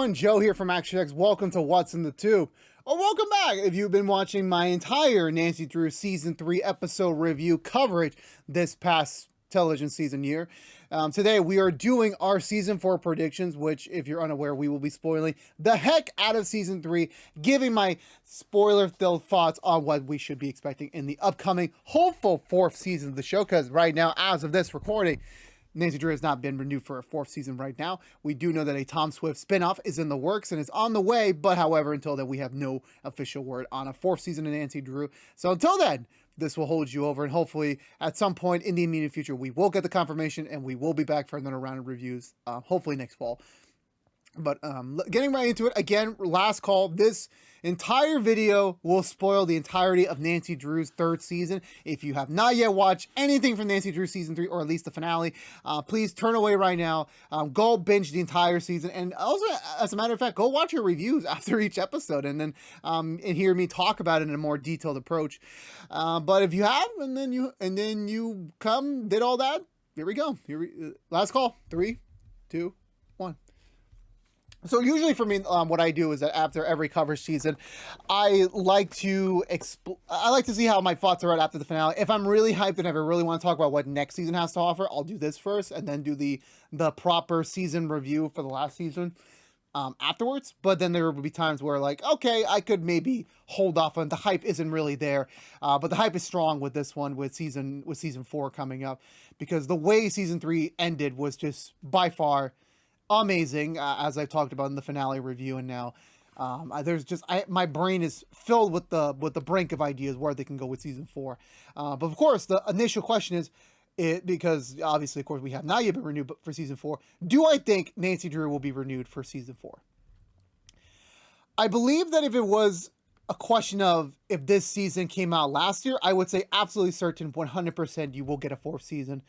everyone, Joe here from ActionX. Welcome to What's in the Tube. Or welcome back if you've been watching my entire Nancy Drew Season 3 episode review coverage this past television season year. Today we are doing our Season 4 predictions, which, if you're unaware, we will be spoiling the heck out of Season 3, giving my spoiler-filled thoughts on what we should be expecting in the upcoming, hopeful 4th season of the show, because right now, as of this recording, Nancy Drew has not been renewed for a 4th season right now. We do know that a Tom Swift spinoff is in the works and is on the way, but however, until then, we have no official word on a 4th season of Nancy Drew. So until then, this will hold you over, and hopefully at some point in the immediate future, we will get the confirmation and we will be back for another round of reviews, hopefully next fall. But getting right into it, again, last call, this entire video will spoil the entirety of Nancy Drew's 3rd season. If you have not yet watched anything from Nancy Drew Season 3, or at least the finale, please turn away right now, go binge the entire season, and also, as a matter of fact, go watch your reviews after each episode, and then and hear me talk about it in a more detailed approach. But if you have, and then you did all that, here we go. Last call, 3, 2, 1. So usually for me, what I do is that after every cover season, I like to see how my thoughts are at after the finale. If I'm really hyped and if I really want to talk about what next season has to offer, I'll do this first and then do the proper season review for the last season afterwards. But then there will be times where, like, okay, I could maybe hold off on the hype isn't really there, but the hype is strong with this one, with season 4 coming up, because the way season 3 ended was just by far amazing, as I talked about in the finale review, and now my brain is filled with the brink of ideas where they can go with season 4. But of course, the initial question is, because obviously, of course, we have not yet been renewed for season 4. Do I think Nancy Drew will be renewed for season 4? I believe that if it was a question of if this season came out last year, I would say absolutely certain, 100% you will get a 4th season.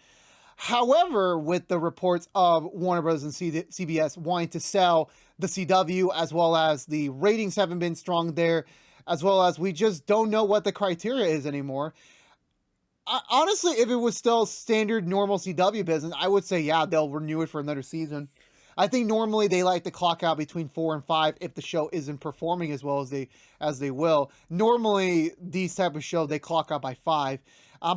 However, with the reports of Warner Bros. And CBS wanting to sell the CW, as well as the ratings haven't been strong there, as well as we just don't know what the criteria is anymore. Honestly, if it was still standard normal CW business, I would say, yeah, they'll renew it for another season. I think normally they like to clock out between 4 and 5 if the show isn't performing as well as they will. Normally, these type of shows, they clock out by 5.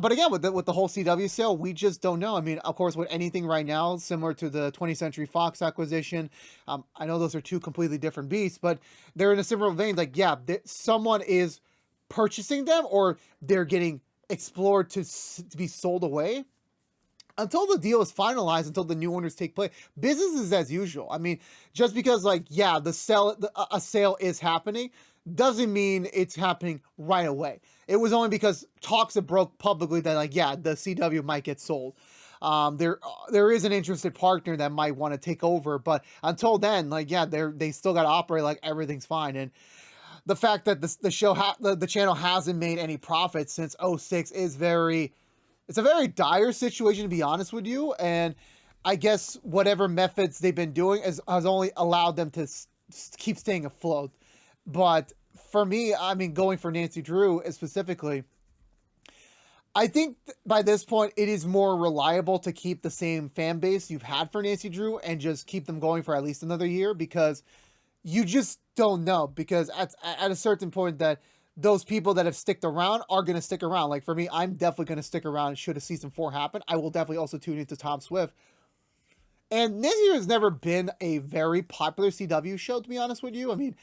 But again, with the whole CW sale, we just don't know. I mean, of course, with anything right now, similar to the 20th Century Fox acquisition, I know those are two completely different beasts, but they're in a similar vein. Like, yeah, someone is purchasing them, or they're getting explored to be sold away. Until the deal is finalized, until the new owners take place, business is as usual. I mean, just because, like, yeah, a sale is happening doesn't mean it's happening right away. It was only because talks have broke publicly that, like, yeah, the CW might get sold. There is an interested partner that might want to take over, but until then, like, yeah, they still got to operate like everything's fine. And the fact that the channel hasn't made any profits since 2006 is it's a very dire situation, to be honest with you. And I guess whatever methods they've been doing has only allowed them to keep staying afloat. But for me, I mean, going for Nancy Drew specifically, I think by this point, it is more reliable to keep the same fan base you've had for Nancy Drew and just keep them going for at least another year, because you just don't know. Because at a certain point, that those people that have sticked around are going to stick around. Like for me, I'm definitely going to stick around should a season 4 happen. I will definitely also tune into Tom Swift. And Nancy Drew has never been a very popular CW show, to be honest with you. I mean,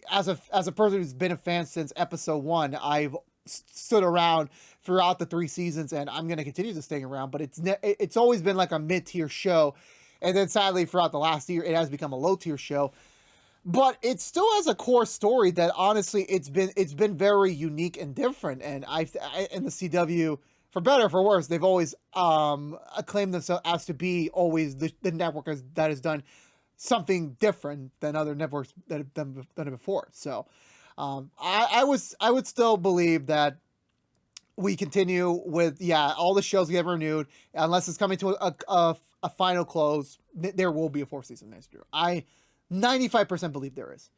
as a person who's been a fan since episode 1, I've stood around throughout the 3 seasons, and I'm going to continue to stay around. But it's always been like a mid-tier show, and then sadly, throughout the last year, it has become a low-tier show. But it still has a core story that, honestly, it's been very unique and different. And in the CW, for better or for worse, they've always acclaimed themselves as to be always the network that has done something different than other networks that have done it before. So I would still believe that we continue with, yeah, all the shows get renewed, unless it's coming to a final close. There will be a 4th season next year. I 95% believe there is.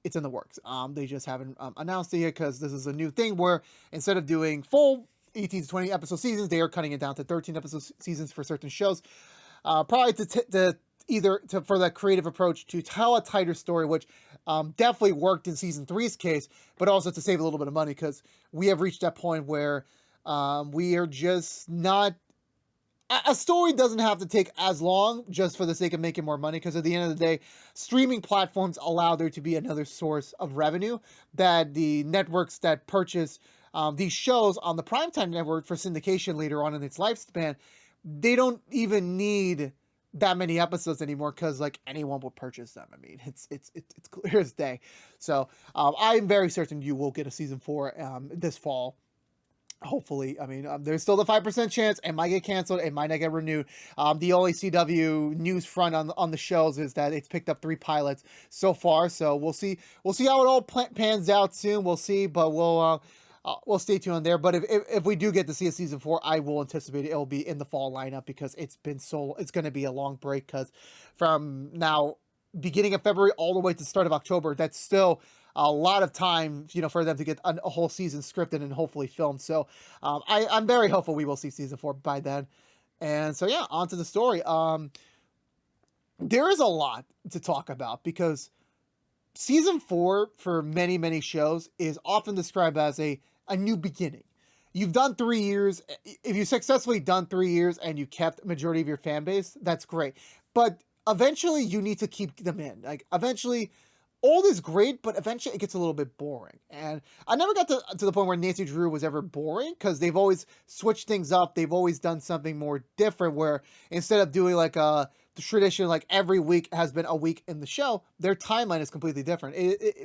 It's in the works. They just haven't announced it yet, because this is a new thing where instead of doing full 18 to 20 episode seasons, they are cutting it down to 13 episode seasons for certain shows. Probably to for that creative approach to tell a tighter story, which definitely worked in season three's case, but also to save a little bit of money because we have reached that point where we are just not. A story doesn't have to take as long just for the sake of making more money, because at the end of the day, streaming platforms allow there to be another source of revenue that the networks that purchase these shows on the primetime network for syndication later on in its lifespan, they don't even need that many episodes anymore because like anyone will purchase them. I mean, it's clear as day. So I'm very certain you will get a season 4 this fall. Hopefully. I mean, there's still the 5% chance it might get canceled, it might not get renewed. The only CW news front on the shows is that it's picked up 3 pilots so far, so we'll see how it all pans out soon. We'll see, but we'll stay tuned there. But if we do get to see a season 4, I will anticipate it will be in the fall lineup because it's going to be a long break, because from now beginning of February all the way to the start of October, that's still a lot of time, for them to get a whole season scripted and hopefully filmed. So I'm very hopeful we will see season 4 by then. And so, yeah, on to the story. There is a lot to talk about because season 4 for many, many shows is often described as a new beginning. You've done 3 years. If you successfully done 3 years and you kept majority of your fan base, that's great. But eventually you need to keep them in. Like, eventually, old is great, but eventually it gets a little bit boring. And I never got to the point where Nancy Drew was ever boring, because they've always switched things up. They've always done something more different, where instead of doing like the tradition, like every week has been a week in the show, their timeline is completely different.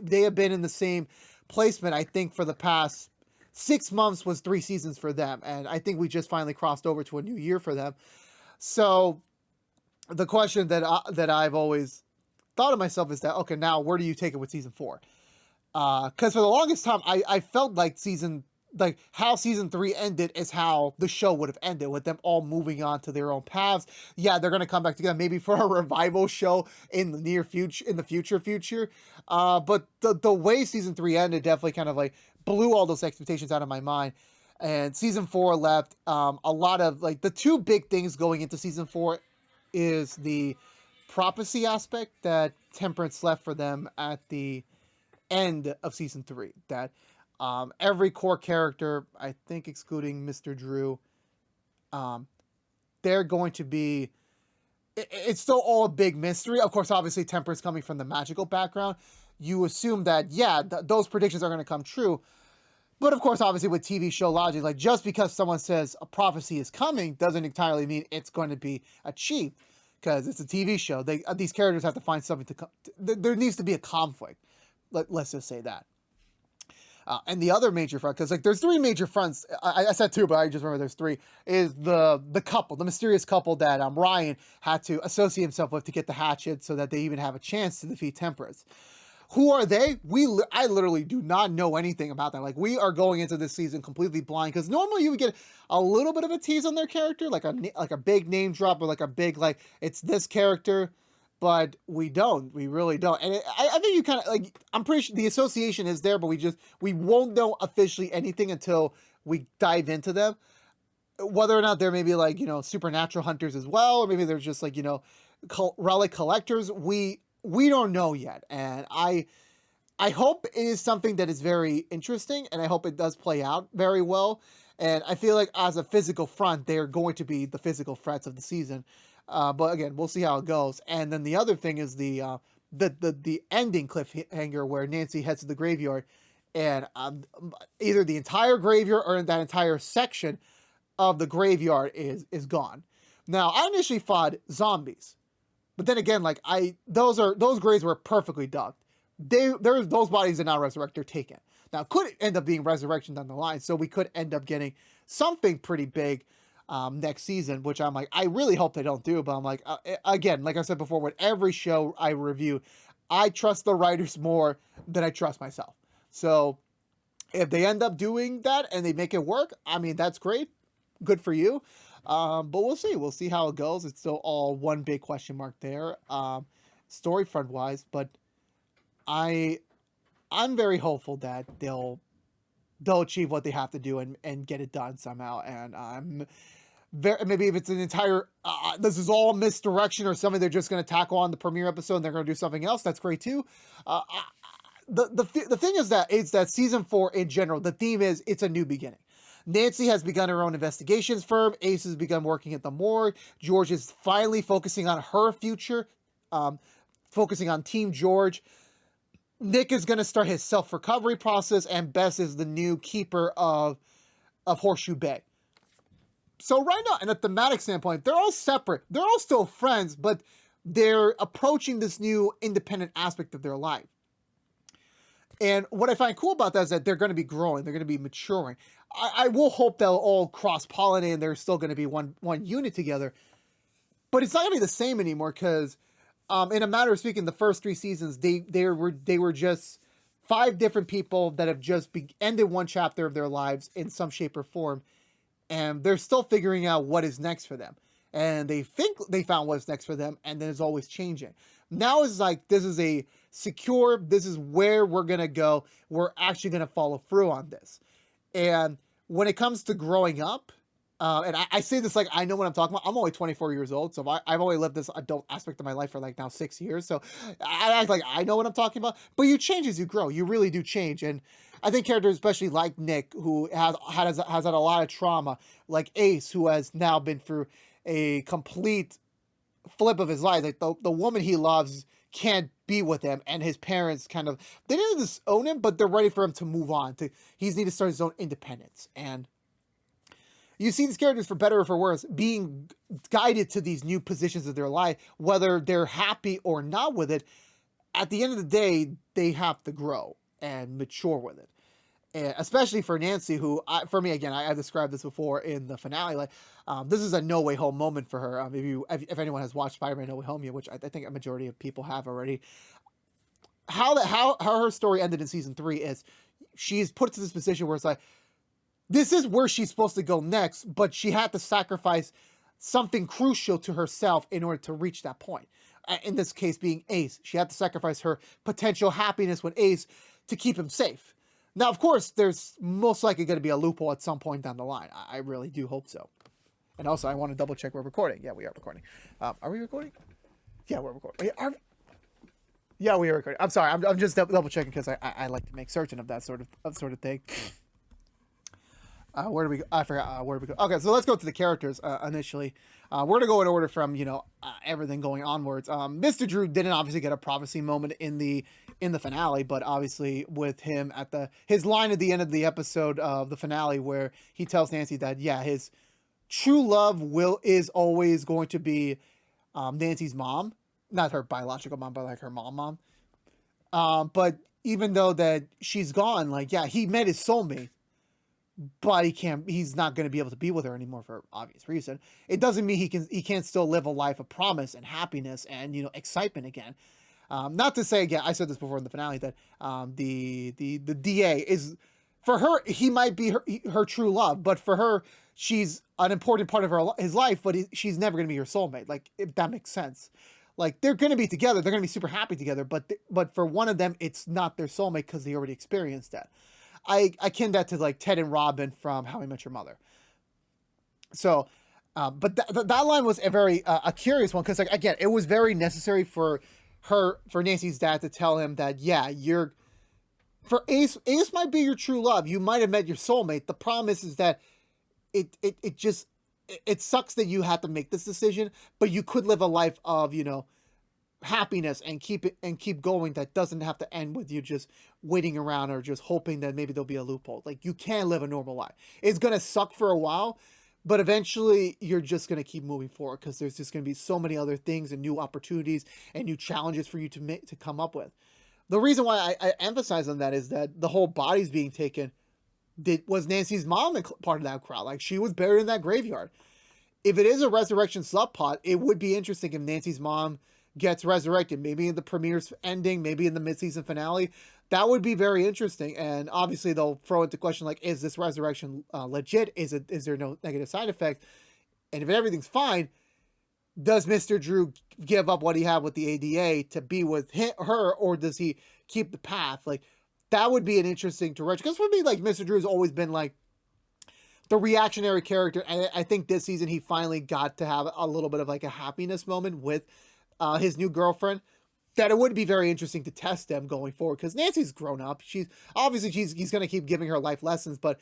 They have been in the same placement, I think, for the past 6 months was 3 seasons for them. And I think we just finally crossed over to a new year for them. So the question that I've always thought of myself is that, okay, now where do you take it with season 4? Because for the longest time, I felt like how season 3 ended is how the show would have ended, with them all moving on to their own paths. Yeah, they're gonna come back together maybe for a revival show in the near future, in the future. But the way season 3 ended definitely kind of like blew all those expectations out of my mind. And season 4 left a lot of like the 2 big things going into season 4 is the prophecy aspect that Temperance left for them at the end of season 3. That every core character, I think excluding Mr. Drew, they're going to be. It's still all a big mystery. Of course, obviously, Temperance coming from the magical background, you assume that those predictions are going to come true. But of course, obviously, with TV show logic, like just because someone says a prophecy is coming doesn't entirely mean it's going to be achieved. Because it's a TV show, these characters have to find something there needs to be a conflict. Let's just say that. And the other major front, because like there's 3 major fronts. I said 2, but I just remember there's 3. Is the couple, the mysterious couple that Ryan had to associate himself with to get the hatchet, so that they even have a chance to defeat Temperance. Who are they? I literally do not know anything about them. Like, we are going into this season completely blind, because normally you would get a little bit of a tease on their character, like a big name drop, or like a big, like, it's this character, but we don't. We really don't. And I think you kind of, like, I'm pretty sure the association is there, but we won't know officially anything until we dive into them. Whether or not they're maybe, like, supernatural hunters as well, or maybe they're just, like, relic collectors, we don't know yet. And I hope it is something that is very interesting, and I hope it does play out very well. And I feel like as a physical front, they're going to be the physical threats of the season. But again, we'll see how it goes. And then the other thing is the ending cliffhanger where Nancy heads to the graveyard, and either the entire graveyard or that entire section of the graveyard is gone. Now, I initially thought zombies. But then again, like those graves were perfectly dug. Those bodies did not resurrect; they're taken. Now, it could end up being resurrection down the line, so we could end up getting something pretty big next season. Which I'm like, I really hope they don't do. But I'm like, again, like I said before, with every show I review, I trust the writers more than I trust myself. So if they end up doing that and they make it work, I mean, that's great. Good for you. But we'll see. We'll see how it goes. It's still all one big question mark there, story front wise. But I'm very hopeful that they'll achieve what they have to do and get it done somehow. And maybe if it's an entire, this is all misdirection or something they're just going to tackle on the premiere episode and they're going to do something else, that's great too. The thing is that season 4 in general, the theme is it's a new beginning. Nancy has begun her own investigations firm. Ace has begun working at the morgue. George is finally focusing on her future, focusing on Team George. Nick is going to start his self-recovery process, and Bess is the new keeper of Horseshoe Bay. So right now, in a thematic standpoint, they're all separate. They're all still friends, but they're approaching this new independent aspect of their life. And what I find cool about that is that they're going to be growing. They're going to be maturing. I will hope they'll all cross-pollinate and they're still going to be one unit together. But it's not going to be the same anymore because, in a matter of speaking, the first 3 seasons, they were just 5 different people that have just ended one chapter of their lives in some shape or form. And they're still figuring out what is next for them. And they think they found what's next for them, and then it's always changing. Now it's like, this is a secure, this is where we're going to go. We're actually going to follow through on this. And when it comes to growing up, and I say this like I know what I'm talking about. I'm only 24 years old, so I've only lived this adult aspect of my life for like now 6 years. So I act like I know what I'm talking about. But you change as you grow. You really do change. And I think characters, especially like Nick, who has had a lot of trauma, like Ace, who has now been through a complete flip of his life. Like the woman he loves can't be with him, and his parents kind of, they didn't disown him, but they're ready for him to move on. He's need to start his own independence. And you see these characters, for better or for worse, being guided to these new positions of their life, whether they're happy or not with it. At the end of the day, they have to grow and mature with it. And especially for Nancy, who, for me, again, I described this before in the finale, like, this is a No Way Home moment for her. If anyone has watched Spider-Man No Way Home yet, which I think a majority of people have already, how her story ended in season 3 is she's put to this position where it's like, this is where she's supposed to go next, but she had to sacrifice something crucial to herself in order to reach that point. In this case being Ace. She had to sacrifice her potential happiness with Ace to keep him safe. Now, of course, there's most likely going to be a loophole at some point down the line. I really do hope so. And also, I want to double check we're recording. Yeah, we are recording. Are we recording? Yeah, we're recording. Yeah, we are recording. I'm sorry. I'm just double checking because I like to make certain of that sort of thing. Where do we go? I forgot where do we go. Okay, so let's go to the characters initially. We're going to go in order from, everything going onwards. Mr. Drew didn't obviously get a prophecy moment in the finale, but obviously with him his line at the end of the episode of the finale where he tells Nancy that, yeah, his true love is always going to be Nancy's mom. Not her biological mom, but like her mom. But even though that she's gone, like, yeah, he met his soulmate. But he's not going to be able to be with her anymore for obvious reason. It doesn't mean he can't still live a life of promise and happiness and, excitement again. Not to say, again, I said this before in the finale, that the DA is, for her, he might be her true love, but for her, she's an important part of his life, but she's never going to be her soulmate. Like, if that makes sense. Like, they're going to be together, they're going to be super happy together, but for one of them, it's not their soulmate because they already experienced that. I akin that to like Ted and Robin from How I Met Your Mother. So, but that line was a very a curious one because, like, again, it was very necessary for Nancy's dad to tell him that, yeah, for Ace might be your true love. You might have met your soulmate. The problem is that it sucks that you had to make this decision, but you could live a life of, happiness and keep going. That doesn't have to end with you just waiting around or just hoping that maybe there'll be a loophole. Like, you can live a normal life. It's gonna suck for a while, but eventually you're just gonna keep moving forward because there's just gonna be so many other things and new opportunities and new challenges for you to come up with. The reason why I emphasize on that is that the whole bodies being taken was Nancy's mom part of that crowd. Like, she was buried in that graveyard. If it is a resurrection subplot, it would be interesting if Nancy's mom gets resurrected, maybe in the premiere's ending, maybe in the mid-season finale. That would be very interesting. And obviously they'll throw into question, like, is this resurrection legit? Is there no negative side effect? And if everything's fine, does Mr. Drew give up what he had with the ADA to be with her, or does he keep the path? Like, that would be an interesting direction. Because for me, like, Mr. Drew's always been like the reactionary character. And I think this season he finally got to have a little bit of like a happiness moment with his new girlfriend. That it would be very interesting to test them going forward, because Nancy's grown up. She's obviously he's going to keep giving her life lessons, but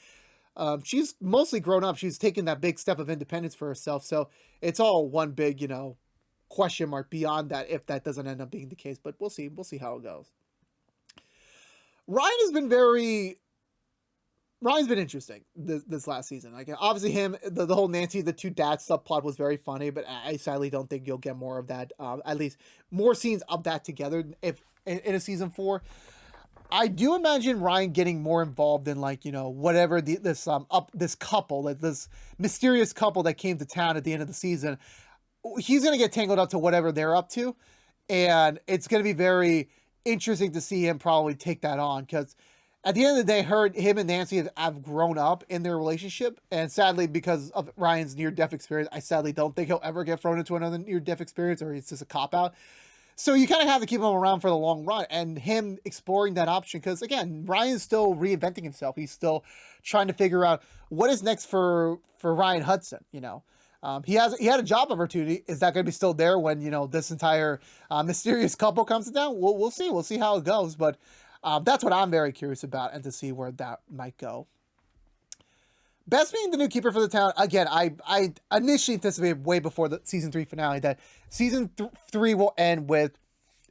she's mostly grown up. She's taken that big step of independence for herself. So it's all one big, question mark beyond that if that doesn't end up being the case. But we'll see. We'll see how it goes. Ryan's been interesting this last season. Like, obviously the whole Nancy, the two dads subplot was very funny, but I sadly don't think you'll get more of that. At least more scenes of that together if in a season 4. I do imagine Ryan getting more involved in, like, whatever this couple, like this mysterious couple that came to town at the end of the season. He's gonna get tangled up to whatever they're up to, and it's gonna be very interesting to see him probably take that on, because at the end of the day, him and Nancy have grown up in their relationship, and sadly, because of Ryan's near-death experience, I sadly don't think he'll ever get thrown into another near-death experience, or it's just a cop-out. So you kind of have to keep him around for the long run, and him exploring that option, because again, Ryan's still reinventing himself. He's still trying to figure out what is next for Ryan Hudson. He had a job opportunity. Is that going to be still there when this entire mysterious couple comes down? We'll see. We'll see how it goes, but. That's what I'm very curious about, and to see where that might go. Bess being the new keeper for the town, again, I initially anticipated way before the season 3 finale that season 3 will end with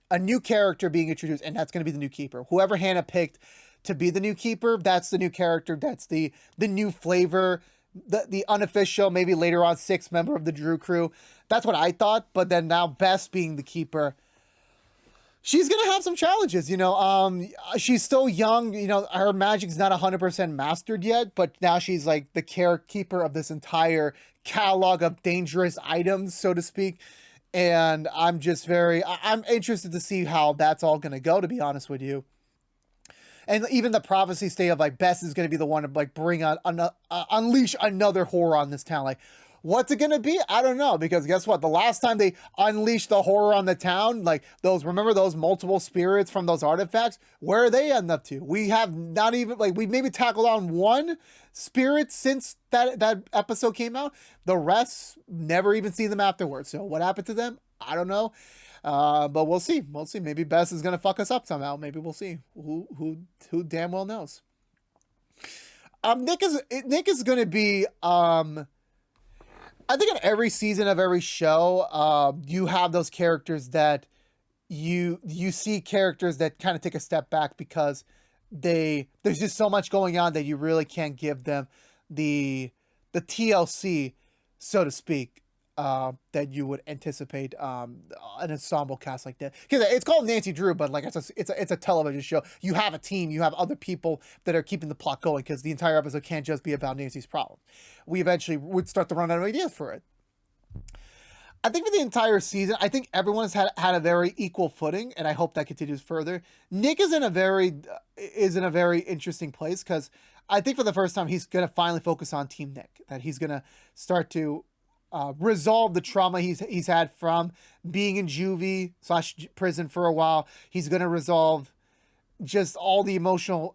a new character being introduced, and that's going to be the new keeper. Whoever Hannah picked to be the new keeper, that's the new character, that's the new flavor, the unofficial, maybe later on 6th member of the Drew crew. That's what I thought, but then now Bess being the keeper, she's going to have some challenges, she's still young, her magic's not 100% mastered yet, but now she's like the carekeeper of this entire catalog of dangerous items, so to speak. And I'm interested to see how that's all going to go, to be honest with you. And even the prophecy state of like Bess is going to be the one to like bring on, unleash another horror on this town. Like, what's it going to be? I don't know, because guess what? The last time they unleashed the horror on the town, like remember those multiple spirits from those artifacts? Where are they end up to? We have not even, like, we maybe tackled on one spirit since that episode came out. The rest, never even seen them afterwards. So what happened to them? I don't know. But we'll see. We'll see. Maybe Bess is going to fuck us up somehow. Maybe we'll see. Who damn well knows. Nick is going to be, I think in every season of every show, you have those characters that you see characters that kind of take a step back because there's just so much going on that you really can't give them the TLC, so to speak, that you would anticipate an ensemble cast like that. Because it's called Nancy Drew, but like it's a television show. You have a team, you have other people that are keeping the plot going, because the entire episode can't just be about Nancy's problem. We eventually would start to run out of ideas for it. I think for the entire season, I think everyone's had a very equal footing, and I hope that continues further. Nick is in a very interesting place, because I think for the first time he's gonna finally focus on Team Nick. That he's gonna start to resolve the trauma he's had from being in juvie/prison for a while. He's gonna resolve just all the emotional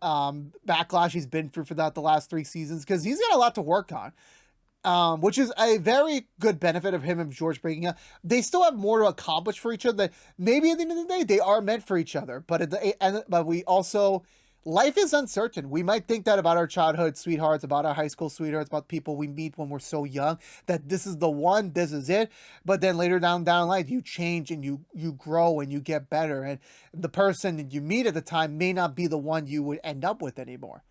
backlash he's been through for the last 3 seasons, because he's got a lot to work on, which is a very good benefit of him and George breaking up. They still have more to accomplish for each other. Maybe at the end of the day, they are meant for each other, but we also, life is uncertain. We might think that about our childhood sweethearts, about our high school sweethearts, about people we meet when we're so young, that this is the one, this is it. But then later down life, you change and you grow and you get better. And the person that you meet at the time may not be the one you would end up with anymore.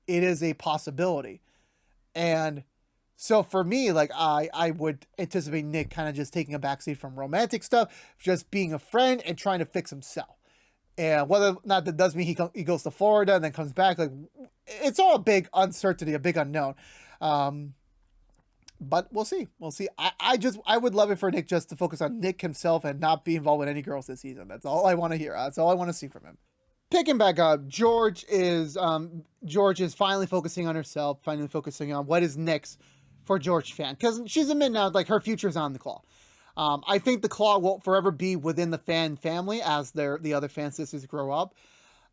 It is a possibility. And so for me, like, I would anticipate Nick kind of just taking a backseat from romantic stuff, just being a friend and trying to fix himself. And whether or not that does mean he goes to Florida and then comes back, like, it's all a big uncertainty, a big unknown. But we'll see. We'll see. I would love it for Nick just to focus on Nick himself and not be involved with any girls this season. That's all I want to hear. That's all I want to see from him. Picking back up, George is finally focusing on herself, finally focusing on what is next for George Fan, because she's admitting now, like, her future's on the Claw. I think the Claw will forever be within the Fan family as the other Fan sisters grow up.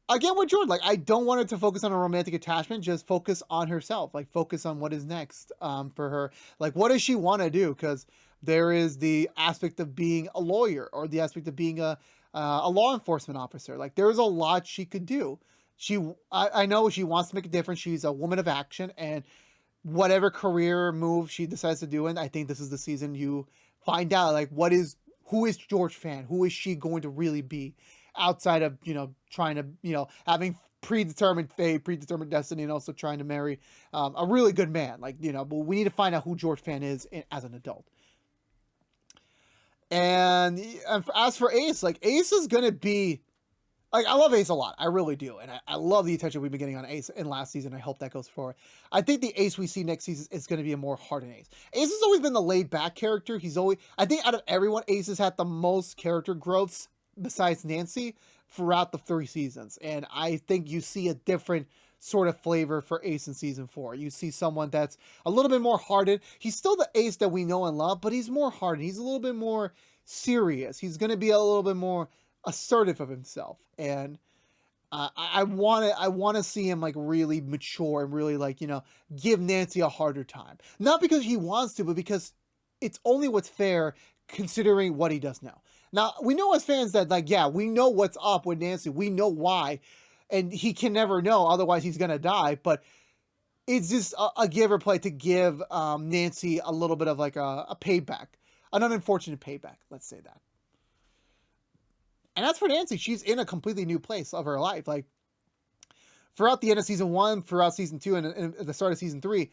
I get what Jordan, like, I don't want her to focus on a romantic attachment, just focus on herself, like, focus on what is next, for her. Like, what does she want to do? Because there is the aspect of being a lawyer, or the aspect of being a law enforcement officer. Like, there's a lot she could do. I know she wants to make a difference. She's a woman of action, and whatever career move she decides to do, and I think this is the season you find out, like, who is George Fan? Who is she going to really be outside of, trying to, having predetermined fate, predetermined destiny, and also trying to marry a really good man. Like, but we need to find out who George Fan is as an adult. And as for Ace, like, Ace is going to be, like, I love Ace a lot. I really do. And I love the attention we've been getting on Ace in last season. I hope that goes forward. I think the Ace we see next season is going to be a more hardened Ace. Ace has always been the laid back character. I think out of everyone, Ace has had the most character growths besides Nancy throughout the 3 seasons. And I think you see a different sort of flavor for Ace in season 4. You see someone that's a little bit more hardened. He's still the Ace that we know and love, but he's more hardened. He's a little bit more serious. He's going to be a little bit more assertive of himself, and I want to see him, like, really mature and really, like, give Nancy a harder time, not because he wants to, but because it's only what's fair considering what he does now. Now, we know as fans that, like, yeah, we know what's up with Nancy, we know why, and he can never know, otherwise he's gonna die, but it's just a give or play to give Nancy a little bit of, like, a payback, an unfortunate payback, let's say that. And as for Nancy, she's in a completely new place of her life. Like, throughout the end of season 1, throughout season 2, and the start of season 3,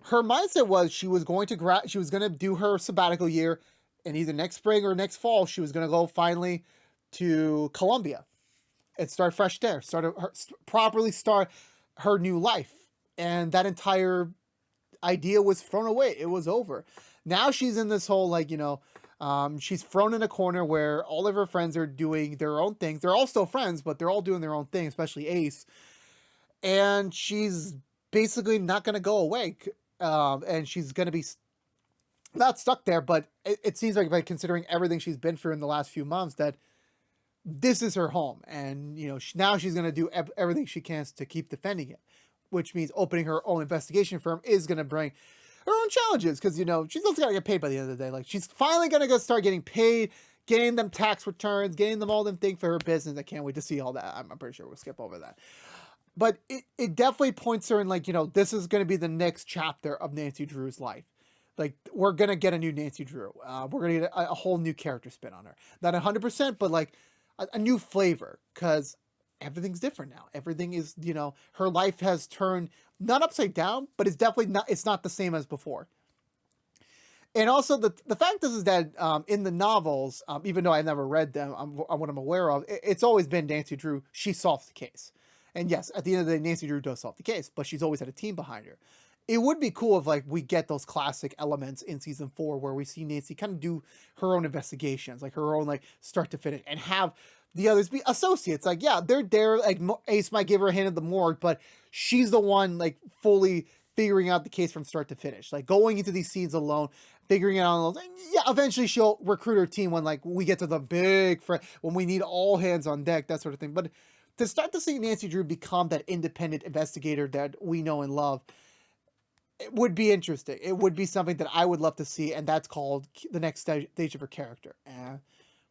her mindset was she was going to do her sabbatical year, and either next spring or next fall, she was going to go finally to Colombia and start fresh there, properly start her new life. And that entire idea was thrown away. It was over. Now she's in this whole, like, she's thrown in a corner where all of her friends are doing their own things. They're all still friends, but they're all doing their own thing, especially Ace. And she's basically not going to go away. And she's going to be not stuck there, but it seems like, by considering everything she's been through in the last few months, that this is her home. And, now she's going to do everything she can to keep defending it, which means opening her own investigation firm is going to bring her own challenges, because, she's also got to get paid by the end of the day. Like, she's finally going to go start getting paid, getting them tax returns, getting them all them things for her business. I can't wait to see all that. I'm pretty sure we'll skip over that. But it definitely points her in, like, this is going to be the next chapter of Nancy Drew's life. Like, we're going to get a new Nancy Drew. We're going to get a whole new character spin on her. Not 100%, but, like, a new flavor, because everything's different now. Everything is, her life has turned not upside down, but it's not the same as before. And also the fact is that in the novels, even though I've never read them, what I'm aware of, it's always been Nancy Drew. She solves the case. And yes, at the end of the day, Nancy Drew does solve the case, but she's always had a team behind her. It would be cool if, like, we get those classic elements in season 4 where we see Nancy kind of do her own investigations, like her own, like, start to finish, and have the others be associates. Like, yeah, they're there. Like, Ace might give her a hand at the morgue, but she's the one, like, fully figuring out the case from start to finish. Like, going into these scenes alone, figuring it out alone. Yeah, eventually she'll recruit her team when, like, we get to the big when we need all hands on deck, that sort of thing. But to start to see Nancy Drew become that independent investigator that we know and love, it would be interesting. It would be something that I would love to see, and that's called the next stage of her character. And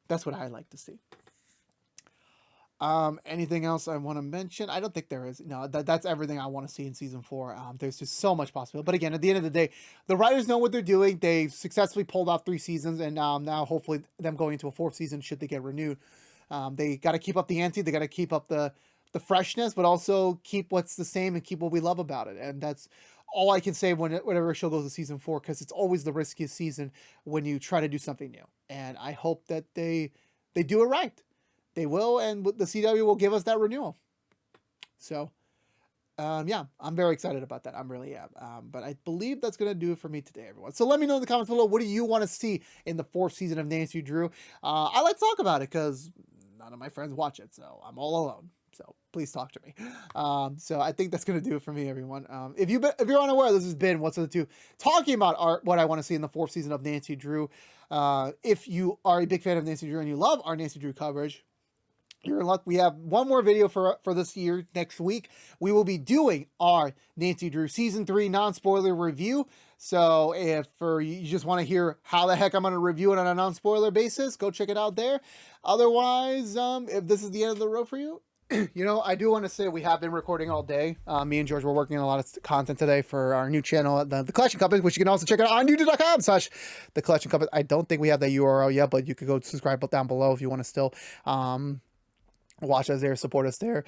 that's what I'd like to see. Anything else I want to mention? I don't think there is. No, that's everything I want to see in season 4. There's just so much possible. But again, at the end of the day, the writers know what they're doing. They've successfully pulled off 3 seasons, and now hopefully them going into a 4th season should they get renewed. They got to keep up the ante. They got to keep up the freshness, but also keep what's the same and keep what we love about it. And that's all I can say whenever a show goes to season 4, because it's always the riskiest season when you try to do something new. And I hope that they do it right. They will, and the CW will give us that renewal. So, yeah, I'm very excited about that. I'm really am. But I believe that's going to do it for me today, everyone. So let me know in the comments below, what do you want to see in the 4th season of Nancy Drew? I like to talk about it because none of my friends watch it, so I'm all alone. So please talk to me. So I think that's going to do it for me, everyone. If you're unaware, this has been What's on the 2, talking about what I want to see in the 4th season of Nancy Drew. If you are a big fan of Nancy Drew and you love our Nancy Drew coverage, you're in luck. We have one more video for this year. Next week, we will be doing our Nancy Drew Season 3 non-spoiler review. So if you just want to hear how the heck I'm going to review it on a non-spoiler basis, go check it out there. Otherwise, if this is the end of the road for you, you know, I do want to say we have been recording all day. Me and George were working on a lot of content today for our new channel, the Collection Compass, which you can also check out on youtube.com/The Collection Compass. I don't think we have that URL yet, but you could go subscribe down below if you want to still watch us there, support us there.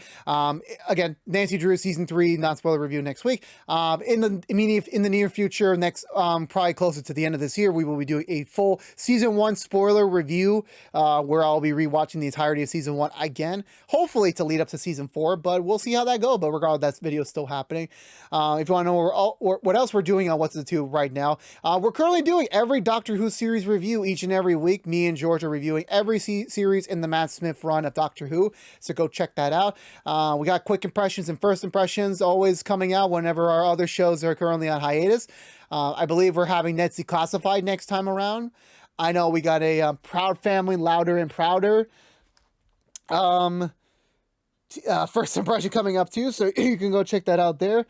Again, Nancy Drew Season 3 non-spoiler review next week. In the near future, next probably closer to the end of this year, we will be doing a full Season 1 spoiler review where I'll be rewatching the entirety of Season 1 again, hopefully to lead up to Season 4, but we'll see how that goes. But regardless, that video is still happening. If you want to know what else we're doing on What's the Two right now, we're currently doing every Doctor Who series review each and every week. Me and George are reviewing every series in the Matt Smith run of Doctor Who. So go check that out. We got quick impressions and first impressions always coming out whenever our other shows are currently on hiatus. I believe we're having Net's Declassified next time around. I know we got a Proud Family, Louder and Prouder first impression coming up too. So you can go check that out there.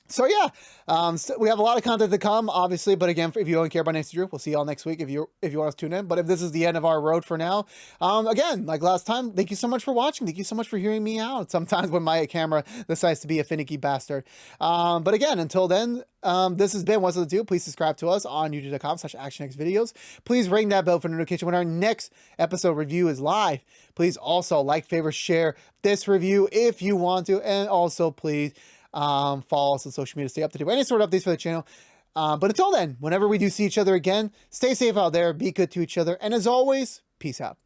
So yeah, so we have a lot of content to come, obviously. But again, if you don't care about Nancy Drew, we'll see y'all next week if you want us to tune in. But if this is the end of our road for now, again, like last time, thank you so much for watching. Thank you so much for hearing me out. Sometimes when my camera decides to be a finicky bastard. But again, until then, this has been What's the Do. Please subscribe to us on youtube.com/ActionX videos. Please ring that bell for notification when our next episode review is live. Please also like, favorite, share this review if you want to, and also please follow us on social media to stay up to date with any sort of updates for the channel. But until then, whenever we do see each other again, stay safe out there, be good to each other, and as always, peace out.